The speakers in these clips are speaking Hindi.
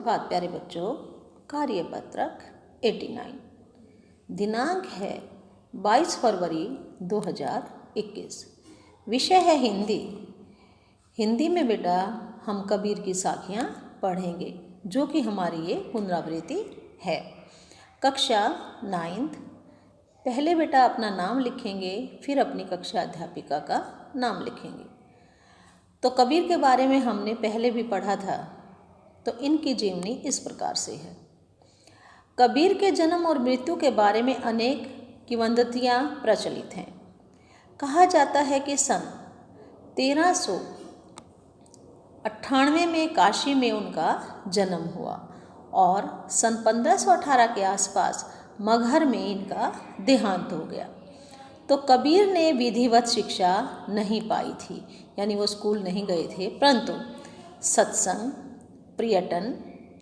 सुप्रभात प्यारे बच्चों। कार्यपत्रक 89 दिनांक है 22 फरवरी 2021। विषय है हिंदी। हिंदी में बेटा हम कबीर की साखियाँ पढ़ेंगे जो कि हमारी ये पुनरावृत्ति है। कक्षा 9th। पहले बेटा अपना नाम लिखेंगे, फिर अपनी कक्षा अध्यापिका का नाम लिखेंगे। तो कबीर के बारे में हमने पहले भी पढ़ा था। तो इनकी जीवनी इस प्रकार से है। कबीर के जन्म और मृत्यु के बारे में अनेक किंवदंतियाँ प्रचलित हैं। कहा जाता है कि सन 1398 में काशी में उनका जन्म हुआ और सन 1518 के आसपास मगहर में इनका देहांत हो गया। तो कबीर ने विधिवत शिक्षा नहीं पाई थी, यानी वो स्कूल नहीं गए थे, परंतु सत्संग, पर्यटन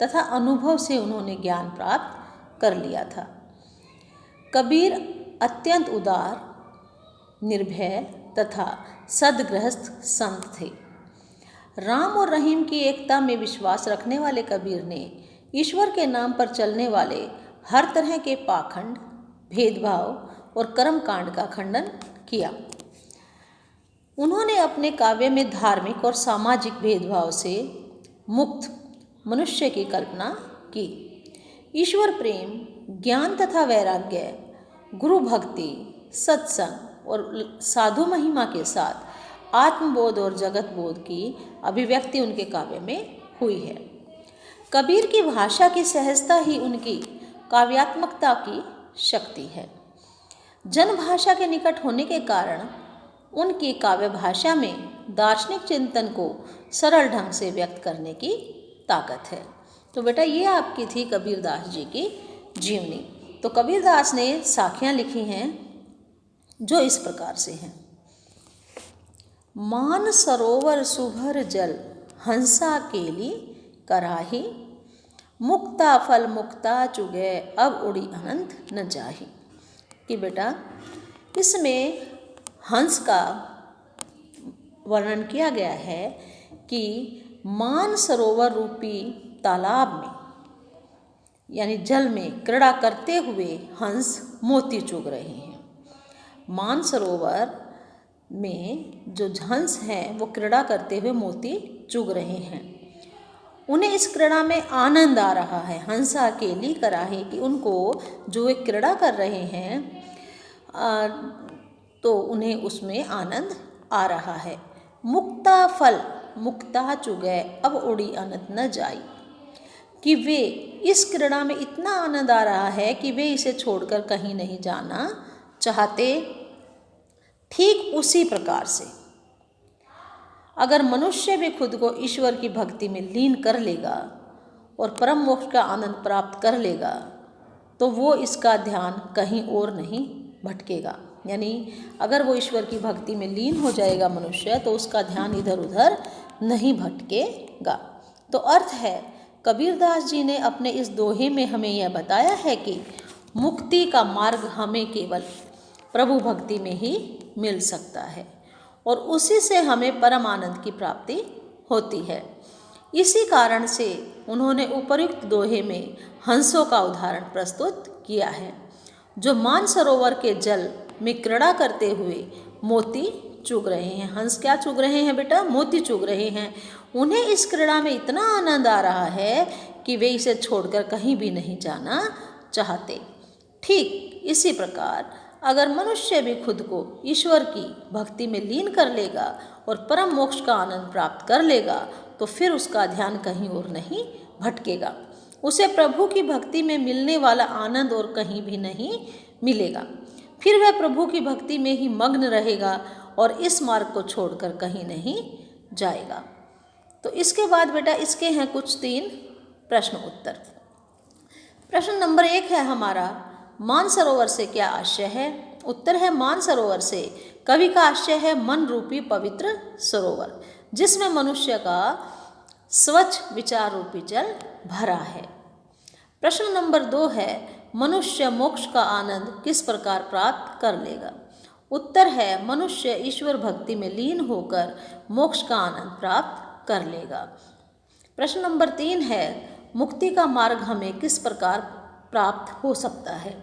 तथा अनुभव से उन्होंने ज्ञान प्राप्त कर लिया था। कबीर अत्यंत उदार, निर्भय तथा सद्गृहस्थ संत थे। राम और रहीम की एकता में विश्वास रखने वाले कबीर ने ईश्वर के नाम पर चलने वाले हर तरह के पाखंड, भेदभाव और कर्मकांड का खंडन किया। उन्होंने अपने काव्य में धार्मिक और सामाजिक भेदभाव से मुक्त मनुष्य की कल्पना की। ईश्वर प्रेम, ज्ञान तथा वैराग्य, गुरु भक्ति, सत्संग और साधु महिमा के साथ आत्मबोध और जगत बोध की अभिव्यक्ति उनके काव्य में हुई है। कबीर की भाषा की सहजता ही उनकी काव्यात्मकता की शक्ति है। जनभाषा के निकट होने के कारण उनकी काव्य भाषा में दार्शनिक चिंतन को सरल ढंग से व्यक्त करने की ताकत है। तो बेटा ये आपकी थी कबीरदास जी की जीवनी। तो कबीरदास ने साखियाँ लिखी हैं जो इस प्रकार से हैं। मान सरोवर सुभर जल, हंसा केली कराही, मुक्ता फल मुक्ता चुगे, अब उड़ी अनंत न जाही। कि बेटा इसमें हंस का वर्णन किया गया है कि मान सरोवर रूपी तालाब में, यानी जल में क्रीड़ा करते हुए हंस मोती चुग रहे हैं। मान सरोवर में जो हंस हैं वो क्रीड़ा करते हुए मोती चुग रहे हैं। उन्हें इस क्रीड़ा में आनंद आ रहा है। हंसा केली कराहे कि उनको जो वे क्रीड़ा कर रहे हैं तो उन्हें उसमें आनंद आ रहा है। मुक्ता फल मुक्ता चुगै, अब उड़ी अनंत न जाई। कि वे इस क्रीड़ा में इतना आनंद आ रहा है कि वे इसे छोड़कर कहीं नहीं जाना चाहते। ठीक उसी प्रकार से अगर मनुष्य भी खुद को ईश्वर की भक्ति में लीन कर लेगा और परम मोक्ष का आनंद प्राप्त कर लेगा तो वो इसका ध्यान कहीं और नहीं भटकेगा। यानी अगर वो ईश्वर की भक्ति में लीन हो जाएगा मनुष्य तो उसका ध्यान इधर उधर नहीं भटकेगा। तो अर्थ है कबीरदास जी ने अपने इस दोहे में हमें यह बताया है कि मुक्ति का मार्ग हमें केवल प्रभु भक्ति में ही मिल सकता है और उसी से हमें परम आनंद की प्राप्ति होती है। इसी कारण से उन्होंने उपर्युक्त दोहे में हंसों का उदाहरण प्रस्तुत किया है जो मानसरोवर के जल में क्रीड़ा करते हुए मोती चुग रहे हैं। हंस क्या चुग रहे हैं बेटा? मोती चुग रहे हैं। उन्हें इस क्रीड़ा में इतना आनंद आ रहा है कि वे इसे छोड़कर कहीं भी नहीं जाना चाहते। ठीक इसी प्रकार अगर मनुष्य भी खुद को ईश्वर की भक्ति में लीन कर लेगा और परम मोक्ष का आनंद प्राप्त कर लेगा तो फिर उसका ध्यान कहीं और नहीं भटकेगा। उसे प्रभु की भक्ति में मिलने वाला आनंद और कहीं भी नहीं मिलेगा। फिर वह प्रभु की भक्ति में ही मग्न रहेगा और इस मार्ग को छोड़कर कहीं नहीं जाएगा। तो इसके बाद बेटा इसके हैं कुछ 3 प्रश्न उत्तर। प्रश्न नंबर 1 है हमारा, मानसरोवर से क्या आशय है? उत्तर है मानसरोवर से कवि का आशय है मन रूपी पवित्र सरोवर जिसमें मनुष्य का स्वच्छ विचार रूपी जल भरा है। प्रश्न नंबर 2 है मनुष्य मोक्ष का आनंद किस प्रकार प्राप्त कर लेगा? उत्तर है मनुष्य ईश्वर भक्ति में लीन होकर मोक्ष का आनंद प्राप्त कर लेगा। प्रश्न नंबर 3 है मुक्ति का मार्ग हमें किस प्रकार प्राप्त हो सकता है?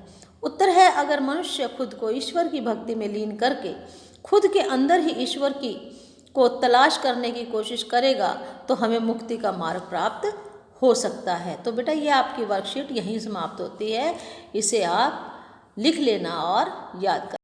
उत्तर है, अगर मनुष्य खुद को ईश्वर की भक्ति में लीन करके खुद के अंदर ही ईश्वर की को तलाश करने की कोशिश करेगा तो हमें मुक्ति का मार्ग प्राप्त हो सकता है। तो बेटा ये आपकी वर्कशीट यहीं समाप्त होती है, इसे आप लिख लेना और याद कर